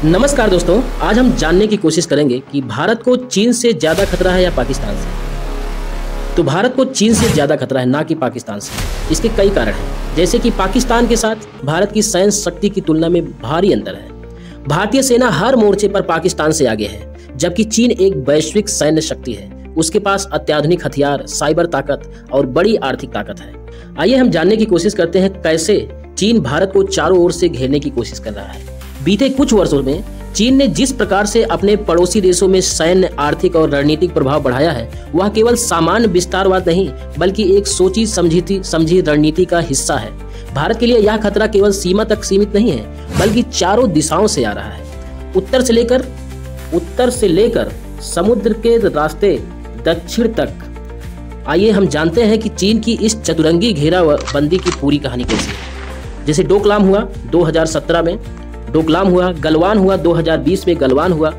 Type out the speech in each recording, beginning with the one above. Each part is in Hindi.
नमस्कार दोस्तों, आज हम जानने की कोशिश करेंगे कि भारत को चीन से ज़्यादा खतरा है या पाकिस्तान से। तो भारत को चीन से ज़्यादा खतरा है, ना कि पाकिस्तान से। इसके कई कारण हैं, जैसे कि पाकिस्तान के साथ भारत की सैन्य शक्ति की तुलना में भारी अंतर है। भारतीय सेना हर मोर्चे पर पाकिस्तान से आगे है, जबकि चीन एक वैश्विक सैन्य शक्ति है। उसके पास अत्याधुनिक हथियार, साइबर ताकत और बड़ी आर्थिक ताकत है। आइए हम जानने की कोशिश करते हैं कैसे चीन भारत को चारों ओर से घेरने की कोशिश कर रहा है। बीते कुछ वर्षों में चीन ने जिस प्रकार से अपने पड़ोसी देशों में सैन्य, आर्थिक और रणनीतिक प्रभाव बढ़ाया है, वह केवल सामान्य विस्तारवाद नहीं बल्कि एक सोची समझी रणनीति का हिस्सा है। भारत के लिए यह खतरा केवल सीमा तक सीमित नहीं है, बल्कि चारों दिशाओं से आ रहा है। उत्तर से लेकर समुद्र के रास्ते दक्षिण तक। आइए हम जानते हैं कि चीन की इस चतुरंगी घेराबंदी की पूरी कहानी कैसी है। जैसे डोकलाम हुआ 2017 में, डोकलाम हुआ, गलवान हुआ 2020 में, गलवान हुआ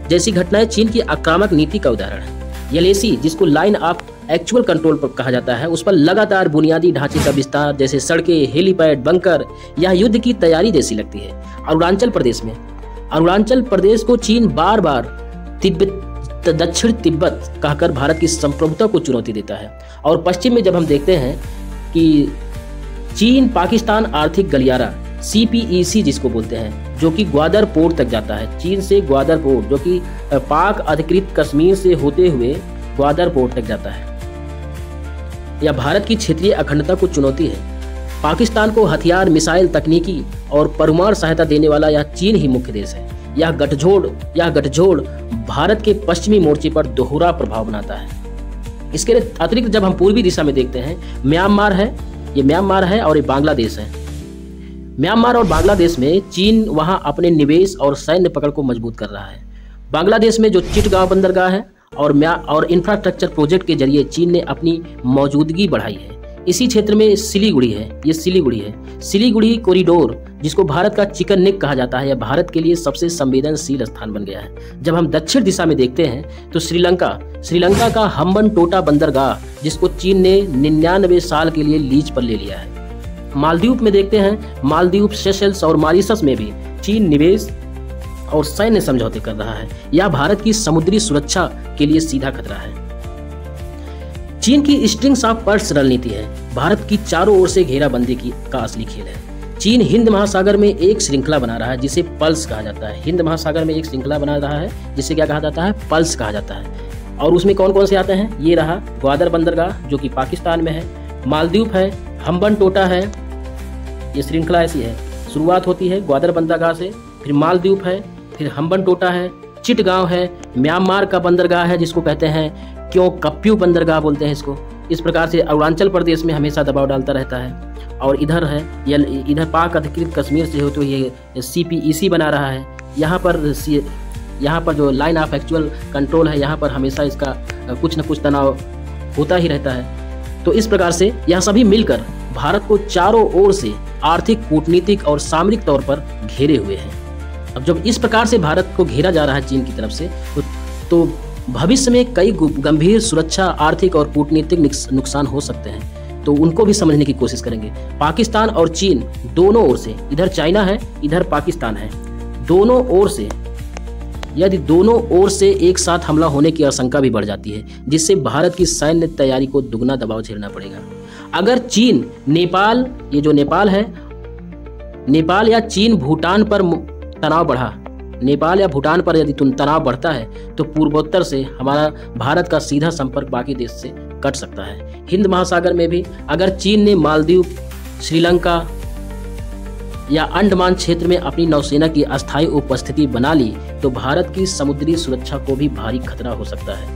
जैसी घटनाएं चीन की आक्रामक नीति का उदाहरण है। एलएसी, जिसको लाइन ऑफ एक्चुअल कंट्रोल पर कहा जाता है, उस पर लगातार बुनियादी ढांचे का विस्तार, जैसे सड़कें, हेलीपैड, बंकर, यह युद्ध की तैयारी जैसी लगती है। अरुणाचल प्रदेश को चीन बार बार दक्षिण तिब्बत कहकर भारत की संप्रभुता को चुनौती देता है। और पश्चिम में जब हम देखते हैं कि चीन पाकिस्तान आर्थिक गलियारा CPEC जिसको बोलते हैं, जो कि ग्वादर पोर्ट तक जाता है। चीन से ग्वादर पोर्ट, जो कि पाक अधिकृत कश्मीर से होते हुए ग्वादर पोर्ट तक जाता है। यह भारत की क्षेत्रीय अखंडता को चुनौती है। पाकिस्तान को हथियार, मिसाइल, तकनीकी और परमाणु सहायता देने वाला यह चीन ही मुख्य देश है। यह गठजोड़ भारत के पश्चिमी मोर्चे पर दोहरा प्रभाव बनाता है। इसके अतिरिक्त जब हम पूर्वी दिशा में देखते हैं, म्यांमार है और ये बांग्लादेश है। म्यांमार और बांग्लादेश में चीन वहां अपने निवेश और सैन्य पकड़ को मजबूत कर रहा है। बांग्लादेश में जो चिटगांव बंदरगाह है और इंफ्रास्ट्रक्चर प्रोजेक्ट के जरिए चीन ने अपनी मौजूदगी बढ़ाई है। इसी क्षेत्र में सिलीगुड़ी है। सिलीगुड़ी कॉरिडोर, जिसको भारत का चिकन नेक कहा जाता है, यह भारत के लिए सबसे संवेदनशील स्थान बन गया है। जब हम दक्षिण दिशा में देखते हैं तो श्रीलंका का हम्बनटोटा बंदरगाह, जिसको चीन ने 99 साल के लिए लीज पर ले लिया है। मालदीव में देखते हैं, मालदीव, सेशेल्स और मॉरिशस में भी चीन निवेश और सैन्य समझौते कर रहा है। यह भारत की समुद्री सुरक्षा के लिए सीधा खतरा है। चीन की स्ट्रिंग्स ऑफ पर्ल्स रणनीति है, भारत की चारों ओर से घेराबंदी का असली खेल है। चीन हिंद महासागर में एक श्रृंखला बना रहा है जिसे पल्स कहा जाता है। हिंद महासागर में एक श्रृंखला बना रहा है जिसे क्या कहा जाता है? पल्स कहा जाता है। और उसमें कौन कौन से आते हैं? ये रहा ग्वादर बंदरगाह, जो कि पाकिस्तान में है, मालदीव है, हम्बनटोटा है। ये श्रृंखला ऐसी है, शुरुआत होती है ग्वादर बंदरगाह से, फिर मालदीव है, फिर हम्बनटोटा है, चिटगांव है, म्यांमार का बंदरगाह है जिसको कहते हैं कप्यू बंदरगाह बोलते हैं इसको। इस प्रकार से अरुणाचल प्रदेश में हमेशा दबाव डालता रहता है। और इधर है, इधर पाक अधिकृत कश्मीर से होते हुए CPEC बना रहा है। यहाँ पर जो लाइन ऑफ एक्चुअल कंट्रोल है, यहाँ पर हमेशा इसका कुछ न कुछ तनाव होता ही रहता है। तो इस प्रकार से यह सभी मिलकर भारत को चारों ओर से आर्थिक, कूटनीतिक और सामरिक तौर पर घेरे हुए हैं। अब जब इस प्रकार से भारत को घेरा जा रहा है चीन की तरफ से, तो भविष्य में कई गंभीर सुरक्षा, आर्थिक और कूटनीतिक नुकसान हो सकते हैं। तो उनको भी समझने की कोशिश करेंगे। पाकिस्तान और चीन दोनों ओर से, इधर चाइना है, इधर पाकिस्तान है, दोनों ओर से एक साथ हमला होने की आशंका भी बढ़ जाती है, जिससे भारत की सैन्य तैयारी को दुगना दबाव झेलना पड़ेगा। अगर चीन, नेपाल या चीन भूटान पर तनाव बढ़ा, नेपाल या भूटान पर यदि तनाव बढ़ता है, तो पूर्वोत्तर से हमारा भारत का सीधा संपर्क बाकी देश से कट सकता है। हिंद महासागर में भी अगर चीन ने मालदीव, श्रीलंका या अंडमान क्षेत्र में अपनी नौसेना की अस्थायी उपस्थिति बना ली, तो भारत की समुद्री सुरक्षा को भी भारी खतरा हो सकता है।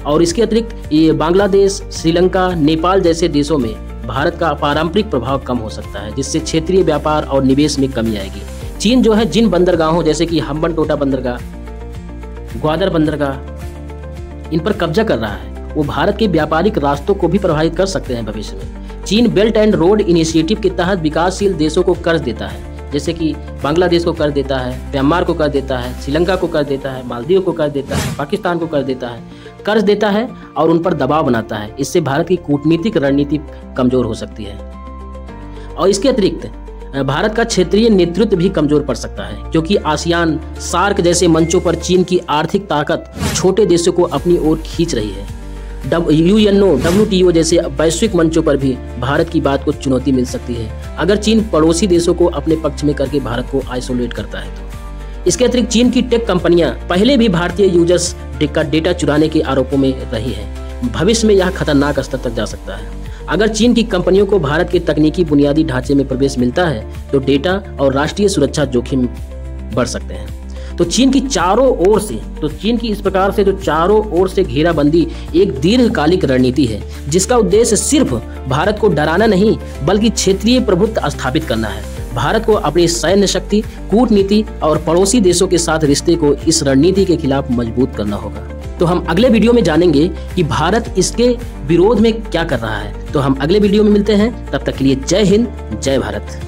और इसके अतिरिक्त ये बांग्लादेश, श्रीलंका, नेपाल जैसे देशों में भारत का पारंपरिक प्रभाव कम हो सकता है, जिससे क्षेत्रीय व्यापार और निवेश में कमी आएगी। चीन जो है जिन बंदरगाहों जैसे कि हम्बनटोटा बंदरगाह, ग्वादर बंदरगाह, इन पर कब्जा कर रहा है, वो भारत के व्यापारिक रास्तों को भी प्रभावित कर सकते हैं भविष्य में। चीन बेल्ट एंड रोड इनिशिएटिव के तहत विकासशील देशों को कर्ज देता है, जैसे कि बांग्लादेश को कर्ज देता है, म्यांमार को कर्ज देता है, श्रीलंका को कर्ज देता है, मालदीव को कर्ज देता है, पाकिस्तान को कर्ज देता है और उन पर दबाव बनाता है। इससे भारत की कूटनीतिक रणनीति कमजोर हो सकती है। और इसके अतिरिक्त भारत का क्षेत्रीय नेतृत्व भी कमजोर पड़ सकता है, क्योंकि आसियान, सार्क जैसे मंचों पर चीन की आर्थिक ताकत छोटे देशों को अपनी ओर खींच रही है। यूएनओ, WTO जैसे वैश्विक मंचों पर भी भारत की बात को चुनौती मिल सकती है अगर चीन पड़ोसी देशों को अपने पक्ष में करके भारत को आइसोलेट करता है तो। इसके अतिरिक्त चीन की टेक कंपनियां पहले भी भारतीय यूजर्स का डेटा चुराने के आरोपों में रही है। भविष्य में यह खतरनाक स्तर तक जा सकता है। अगर चीन की कंपनियों को भारत के तकनीकी बुनियादी ढांचे में प्रवेश मिलता है तो डेटा और राष्ट्रीय सुरक्षा जोखिम बढ़ सकते हैं। तो चीन की इस प्रकार से जो चारों ओर से घेराबंदी एक दीर्घकालिक रणनीति है, जिसका उद्देश्य सिर्फ भारत को डराना नहीं बल्कि क्षेत्रीय प्रभुत्व स्थापित करना है। भारत को अपनी सैन्य शक्ति, कूटनीति और पड़ोसी देशों के साथ रिश्ते को इस रणनीति के खिलाफ मजबूत करना होगा। तो हम अगले वीडियो में जानेंगे कि भारत इसके विरोध में क्या कर रहा है। तो हम अगले वीडियो में मिलते हैं, तब तक के लिए जय हिंद, जय भारत।